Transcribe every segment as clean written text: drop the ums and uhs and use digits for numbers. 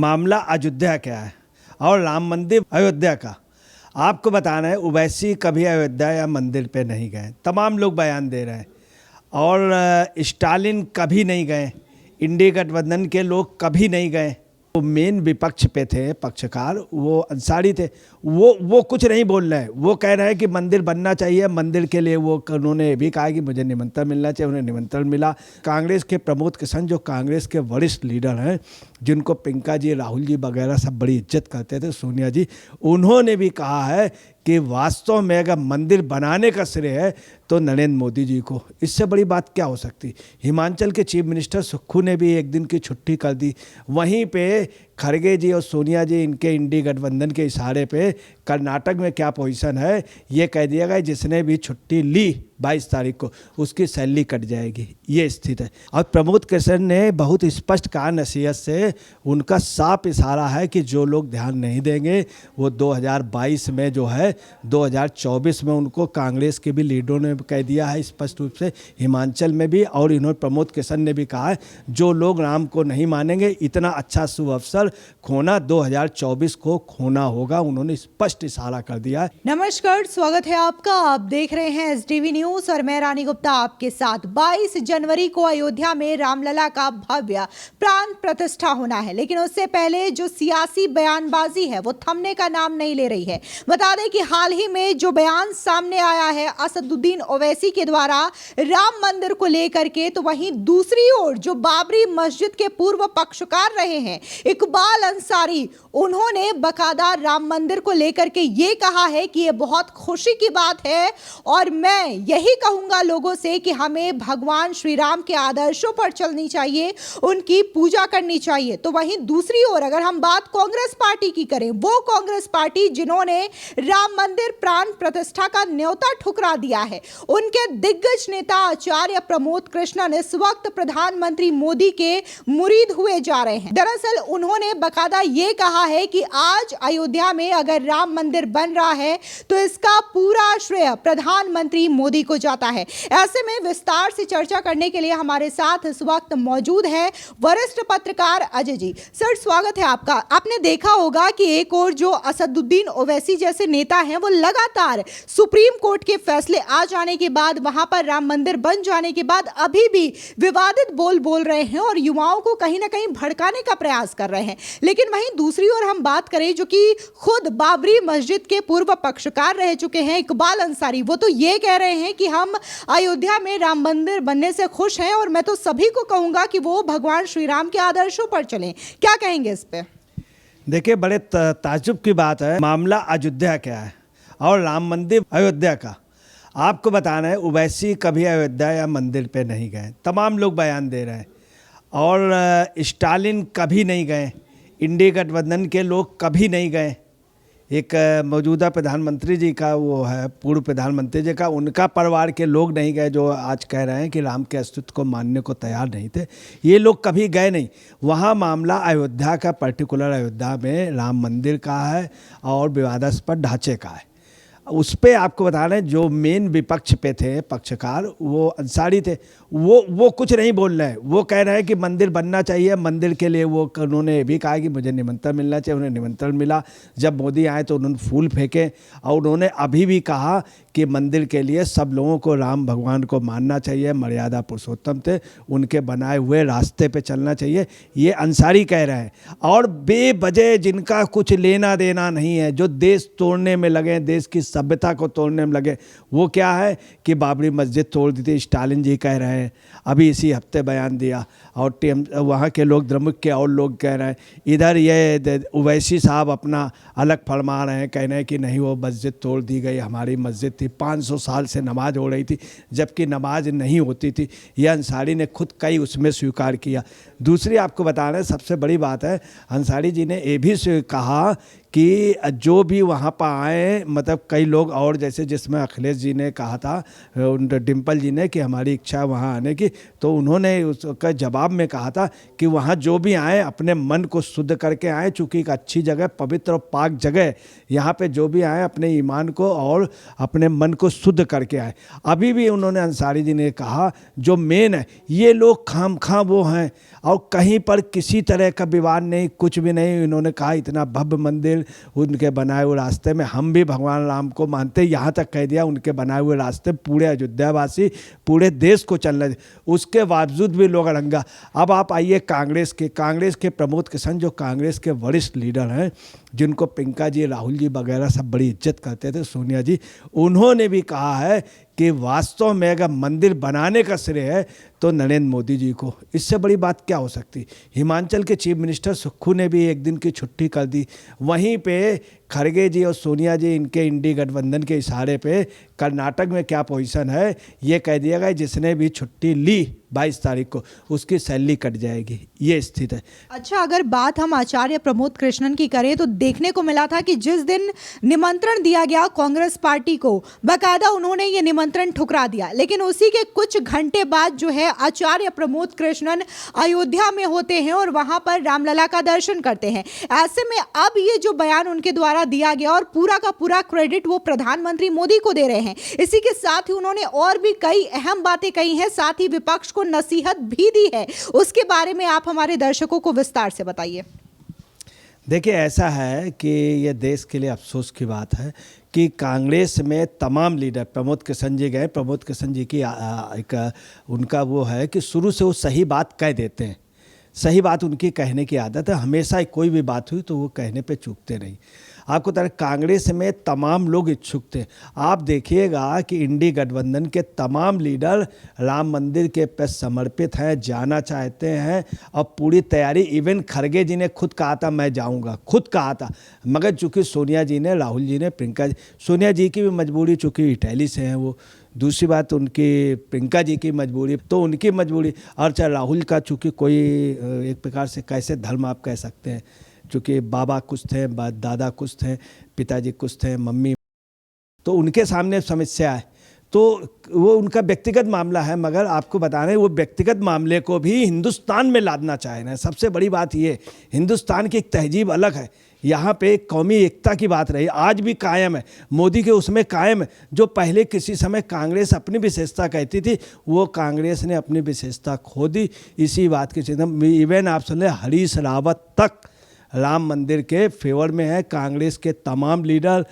मामला अयोध्या का है और राम मंदिर अयोध्या का। आपको बताना है, ओवैसी कभी अयोध्या या मंदिर पे नहीं गए, तमाम लोग बयान दे रहे हैं। और स्टालिन कभी नहीं गए, इंडी गठबंधन के लोग कभी नहीं गए। वो मेन विपक्ष पे थे, पक्षकार, वो अंसारी थे, वो कुछ नहीं बोल रहे हैं। वो कह रहे हैं कि मंदिर बनना चाहिए, मंदिर के लिए वो उन्होंने ये भी कहा कि मुझे निमंत्रण मिलना चाहिए, उन्हें निमंत्रण मिला। कांग्रेस के प्रमोद किशन, जो कांग्रेस के वरिष्ठ लीडर हैं, जिनको प्रियंका जी, राहुल जी वगैरह सब बड़ी इज्जत करते थे, सोनिया जी, उन्होंने भी कहा है कि वास्तव में अगर मंदिर बनाने का श्रेय है तो नरेंद्र मोदी जी को। इससे बड़ी बात क्या हो सकती। हिमाचल के चीफ मिनिस्टर सुक्खू ने भी एक दिन की छुट्टी कर दी। वहीं पे खड़गे जी और सोनिया जी, इनके इंडी गठबंधन के इशारे पे कर्नाटक में क्या पोजीशन है, ये कह दिया गया जिसने भी छुट्टी ली 22 तारीख को उसकी सैलरी कट जाएगी। ये स्थिति है। और प्रमोद किशन ने बहुत स्पष्ट कहा नसीहत से, उनका साफ इशारा है कि जो लोग ध्यान नहीं देंगे वो 2022 में जो है 2024 में उनको कांग्रेस के भी लीडरों ने कह दिया है स्पष्ट रूप से, हिमाचल में भी। और इन्होंने प्रमोद किशन ने भी कहा है जो लोग राम को नहीं मानेंगे, इतना अच्छा शुभ अवसर खोना 2024 को खोना होगा। उन्होंने स्पष्ट इशारा कर दिया है। नमस्कार, स्वागत है आपका। आप देख रहे हैं एसडीवी न्यूज और मैं रानी गुप्ता आपके साथ। 22 जनवरी को अयोध्या में रामलला का भव्य प्राण प्रतिष्ठा होना है, लेकिन उससे पहले जो सियासी बयानबाजी है वो थमने का नाम नहीं ले रही है। बता दें कि हाल ही में जो बयान सामने आया है असदुद्दीन ओवैसी के द्वारा राम मंदिर को लेकर के, तो वहीं दूसरी ओर जो बाबरी मस्जिद के पूर्व पक्षकार रहे हैं इकबाल अंसारी, उन्होंने बकायदा राम मंदिर को लेकर के ये कहा है कि ये बहुत खुशी की बात है और मैं यही कहूंगा लोगों से कि हमें भगवान श्री राम के आदर्शों पर चलनी चाहिए, उनकी पूजा करनी चाहिए। तो वहीं दूसरी ओर अगर हम बात कांग्रेस पार्टी की करें, वो कांग्रेस पार्टी जिन्होंने राम मंदिर प्राण प्रतिष्ठा का न्योता ठुकरा दिया है, उनके दिग्गज नेता आचार्य प्रमोद कृष्णन इस वक्त प्रधानमंत्री मोदी के मुरीद हुए जा रहे हैं। दरअसल उन्होंने बकायदा ये कहा है कि आज अयोध्या में अगर राम मंदिर बन रहा है तो इसका पूरा श्रेय प्रधानमंत्री मोदी को जाता है। ऐसे में विस्तार से चर्चा करने के लिए हमारे साथ इस वक्त मौजूद है वरिष्ठ पत्रकार अजय जी। सर, स्वागत है आपका। आपने देखा होगा कि एक और जो असदुद्दीन ओवैसी जैसे नेता हैं वो लगातार सुप्रीम कोर्ट के फैसले आ जाने के बाद, वहां पर राम मंदिर बन जाने के बाद अभी भी विवादित बोल रहे हैं और युवाओं को कहीं ना कहीं भड़काने का प्रयास कर रहे हैं। लेकिन वहीं दूसरी ओर हम बात करें जो कि खुद बाबरी मस्जिद के पूर्व पक्षकार रह चुके हैं इकबाल अंसारी, वो तो ये कह रहे हैं कि हम अयोध्या में राम मंदिर बनने से खुश हैं और मैं तो सभी को कहूंगा कि वो भगवान श्री राम के आदर्शों पर चलें। क्या कहेंगे इस पे? देखिए, बड़े ताज्जुब की बात है। मामला अयोध्या का है और राम मंदिर अयोध्या का। आपको बताना है, ओवैसी कभी अयोध्या या मंदिर पे नहीं गए, तमाम लोग बयान दे रहे हैं। और स्टालिन कभी नहीं गए, इंडी गठबंधन के लोग कभी नहीं गए। एक मौजूदा प्रधानमंत्री जी का वो है, पूर्व प्रधानमंत्री जी का, उनका परिवार के लोग नहीं गए, जो आज कह रहे हैं कि राम के अस्तित्व को मानने को तैयार नहीं थे। ये लोग कभी गए नहीं। वहाँ मामला अयोध्या का, पर्टिकुलर अयोध्या में राम मंदिर का है और विवादास्पद ढांचे का है। उस पर आपको बता रहे हैं जो मेन विपक्ष पे थे, पक्षकार, वो अंसारी थे, वो कुछ नहीं बोल रहे हैं। वो कह रहे हैं कि मंदिर बनना चाहिए, मंदिर के लिए वो उन्होंने ये भी कहा कि मुझे निमंत्रण मिलना चाहिए, उन्हें निमंत्रण मिला। जब मोदी आए तो उन्होंने फूल फेंके और उन्होंने अभी भी कहा कि मंदिर के लिए सब लोगों को राम भगवान को मानना चाहिए, मर्यादा पुरुषोत्तम थे, उनके बनाए हुए रास्ते पे चलना चाहिए, ये अंसारी कह रहे हैं। और बेवजह जिनका कुछ लेना देना नहीं है, जो देश तोड़ने में लगे, देश की सभ्यता को तोड़ने में लगे, वो क्या है कि बाबरी मस्जिद तोड़ दी थी, स्टालिन जी कह रहे हैं, अभी इसी हफ्ते बयान दिया। और वहाँ के लोग, द्रमुक के और लोग कह रहे हैं। इधर ये ओवैसी साहब अपना अलग फरमा रहे हैं, कह रहे हैं कि नहीं वो मस्जिद तोड़ दी गई, हमारी मस्जिद थी, 500 साल से नमाज हो रही थी, जबकि नमाज नहीं होती थी। यह अंसारी ने खुद कई उसमें स्वीकार किया। दूसरी आपको बता रहे हैं, सबसे बड़ी बात है, अंसारी जी ने ये भी कहा कि जो भी वहाँ पर आए, मतलब कई लोग, और जैसे जिसमें अखिलेश जी ने कहा था, डिम्पल जी ने, कि हमारी इच्छा वहाँ आने की, तो उन्होंने उसका जवाब में कहा था कि वहाँ जो भी आए अपने मन को शुद्ध करके आए, चूँकि एक अच्छी जगह, पवित्र और पाक जगह, यहाँ पे जो भी आए अपने ईमान को और अपने मन को शुद्ध करके आए। अभी भी उन्होंने, अंसारी जी ने कहा, जो मेन है, ये लोग खामखा वो हैं, और कहीं पर किसी तरह का विवाद नहीं, कुछ भी नहीं। इन्होंने कहा इतना भव्य मंदिर उनके बनाए हुए रास्ते में, हम भी भगवान राम को मानते, यहाँ तक कह दिया उनके बनाए हुए रास्ते पूरे अयोध्यावासी पूरे देश को चलना चाहिए, उसके बावजूद भी लोग अड़ंगा। अब आप आइए कांग्रेस के प्रमोद किशन, जो कांग्रेस के वरिष्ठ लीडर हैं, जिनको प्रियंका जी, राहुल जी वगैरह सब बड़ी इज्जत करते थे, सोनिया जी, उन्होंने भी कहा है कि वास्तव में अगर मंदिर बनाने का श्रेय है तो नरेंद्र मोदी जी को, इससे बड़ी बात क्या हो सकती। हिमाचल के चीफ मिनिस्टर सुक्खू ने भी एक दिन की छुट्टी कर दी। वहीं पे खड़गे जी और सोनिया जी, इनके इंडी गठबंधन के इशारे पे कर्नाटक में क्या पोजीशन है ये कह दिया गया, जिसने भी छुट्टी ली 22 तारीख को उसकी सैलरी कट जाएगी, ये स्थिति है। अच्छा, अगर बात हम आचार्य प्रमोद कृष्णन की करें तो देखने को मिला था कि जिस दिन निमंत्रण दिया गया कांग्रेस पार्टी को, बाकायदा उन्होंने ये निमंत्रण ठुकरा दिया, लेकिन उसी के कुछ घंटे बाद जो है आचार्य प्रमोद कृष्णन अयोध्या में होते हैं और वहां पर रामलला का दर्शन करते हैं। ऐसे में अब ये जो बयान उनके द्वारा दिया गया और पूरा का पूरा क्रेडिट वो प्रधानमंत्री मोदी को दे रहे हैं। इसी के साथ ही उन्होंने और भी कई अहम बातें कही हैं, साथ ही विपक्ष को नसीहत भी दी है। उसके बारे में आप हमारे दर्शकों को विस्तार से बताइए। देखिए, ऐसा है कि ये देश के लिए अफसोस की बात है कि कांग्रेस में तमाम लीडर, प्रमोद किशन जी गए, प्रमोद किशन जी की एक उनका वो है कि शुरू से वो सही बात कह देते हैं, सही बात उनकी कहने की आदत है, हमेशा कोई भी बात हुई तो वो कहने पे चूकते नहीं। आपको तरह कांग्रेस में तमाम लोग इच्छुक थे। आप देखिएगा कि इंडी गठबंधन के तमाम लीडर राम मंदिर के पे समर्पित हैं, जाना चाहते हैं और पूरी तैयारी, इवन खड़गे जी ने खुद कहा था मैं जाऊंगा, खुद कहा था, मगर चूंकि सोनिया जी ने, राहुल जी ने, प्रियंका जी, सोनिया जी की भी मजबूरी, चूँकि इटली से हैं वो, दूसरी बात उनकी प्रियंका जी की मजबूरी, तो उनकी मजबूरी, और चाहे राहुल का चूँकि कोई एक प्रकार से कैसे धर्म आप कह सकते हैं, चूँकि बाबा कुछ थे, दादा कुछ थे, पिताजी कुछ थे, मम्मी, तो उनके सामने समस्या है, तो वो उनका व्यक्तिगत मामला है। मगर आपको बता रहे हैं वो व्यक्तिगत मामले को भी हिंदुस्तान में लादना चाह रहे हैं। सबसे बड़ी बात ये, हिंदुस्तान की एक तहजीब अलग है, यहाँ पे कौमी एकता की बात रही, आज भी कायम है, मोदी के उसमें कायम है। जो पहले किसी समय कांग्रेस अपनी विशेषता कहती थी, वो कांग्रेस ने अपनी विशेषता खो दी। इसी बात की चिंता, इवन आप सुन लें हरीश रावत तक राम मंदिर के फेवर में है, कांग्रेस के तमाम लीडर।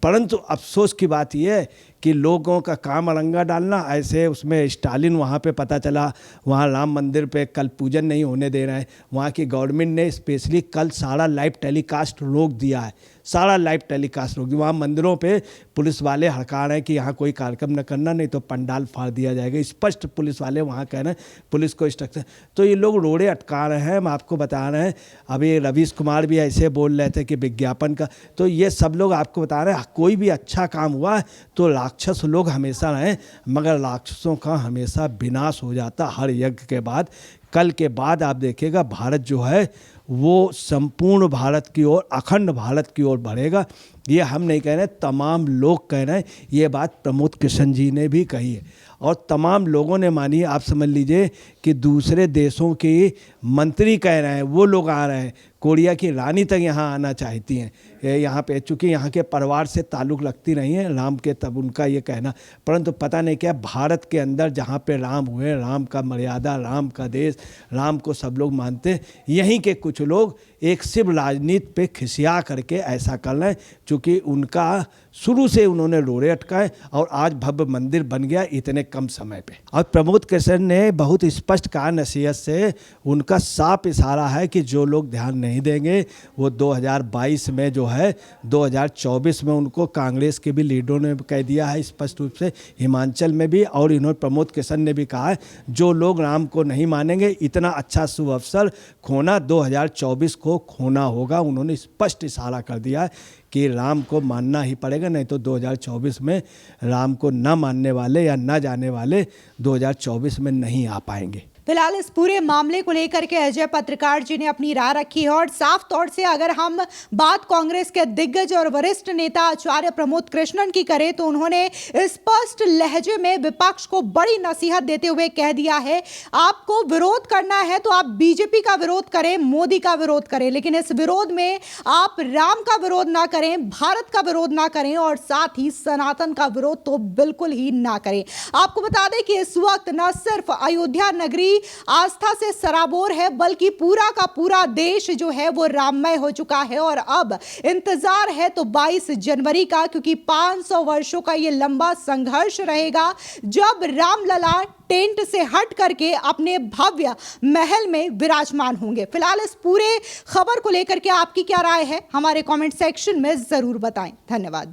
परंतु अफसोस की बात यह है कि लोगों का काम अड़ंगा डालना, ऐसे उसमें स्टालिन वहाँ पे पता चला वहाँ राम मंदिर पे कल पूजन नहीं होने दे रहे हैं, वहाँ की गवर्नमेंट ने स्पेशली कल सारा लाइव टेलीकास्ट रोक दिया है, सारा लाइव टेलीकास्ट रोक दिया। वहाँ मंदिरों पे पुलिस वाले हड़का रहे हैं कि यहाँ कोई कार्यक्रम न करना, नहीं तो पंडाल फाड़ दिया जाएगा, स्पष्ट पुलिस वाले वहाँ कह रहे हैं, पुलिस को इंस्ट्रक्शन। तो ये लोग रोड़े अटका रहे हैं, हम आपको बता रहे हैं। अभी रवीश कुमार भी ऐसे बोल रहे थे कि विज्ञापन का, तो ये सब लोग आपको बता रहे हैं कोई भी अच्छा काम हुआ है तो राक्षस लोग हमेशा रहें, मगर राक्षसों का हमेशा विनाश हो जाता हर यज्ञ के बाद। कल के बाद आप देखिएगा भारत जो है वो संपूर्ण भारत की ओर, अखंड भारत की ओर बढ़ेगा। ये हम नहीं कह रहे, तमाम लोग कह रहे हैं, ये बात प्रमोद किशन जी ने भी कही है और तमाम लोगों ने मानी। आप समझ लीजिए कि दूसरे देशों के मंत्री कह रहे हैं, वो लोग आ रहे हैं, कोरिया की रानी तक यहाँ आना चाहती हैं यहाँ पे, चूँकि यहाँ के परिवार से ताल्लुक़ रखती नहीं है राम के, तब उनका ये कहना। परंतु पता नहीं क्या भारत के अंदर जहाँ पे राम हुए, राम का मर्यादा, राम का देश, राम को सब लोग मानते हैं, यहीं के कुछ लोग एक शिव राजनीति पे खिसिया करके ऐसा कर रहे हैं, चूँकि उनका शुरू से उन्होंने रोड़े अटकाए और आज भव्य मंदिर बन गया इतने कम समय पे। और प्रमोद किशन ने बहुत स्पष्ट कहा नसीहत से, उनका साफ इशारा है कि जो लोग ध्यान नहीं देंगे वो 2022 में जो है 2024 में उनको कांग्रेस के भी लीडरों ने कह दिया है स्पष्ट रूप से, हिमाचल में भी, और इन्होंने प्रमोद किशन ने भी कहा है जो लोग राम को नहीं मानेंगे, इतना अच्छा शुभ अवसर खोना 2024 को खोना होगा। उन्होंने स्पष्ट इशारा कर दिया है कि राम को मानना ही पड़ेगा, नहीं तो 2024 में राम को न मानने वाले या न जाने वाले 2024 में नहीं आ पाएंगे। फिलहाल इस पूरे मामले को लेकर के अजय पत्रकार जी ने अपनी राय रखी है और साफ तौर से अगर हम बात कांग्रेस के दिग्गज और वरिष्ठ नेता आचार्य प्रमोद कृष्णन की करें तो उन्होंने स्पष्ट लहजे में विपक्ष को बड़ी नसीहत देते हुए कह दिया है, आपको विरोध करना है तो आप बीजेपी का विरोध करें, मोदी का विरोध करें, लेकिन इस विरोध में आप राम का विरोध ना करें, भारत का विरोध ना करें और साथ ही सनातन का विरोध तो बिल्कुल ही ना करें। आपको बता दें कि इस वक्त न सिर्फ अयोध्या नगरी पूरी आस्था से सराबोर है, बल्कि पूरा का पूरा देश जो है वो राममय हो चुका है। और अब इंतजार है तो 22 जनवरी का, क्योंकि 500 वर्षों का ये लंबा संघर्ष रहेगा जब रामलला टेंट से हट करके अपने भव्य महल में विराजमान होंगे। फिलहाल इस पूरे खबर को लेकर के आपकी क्या राय है, हमारे कमेंट सेक्शन में जरूर बताएं। धन्यवाद।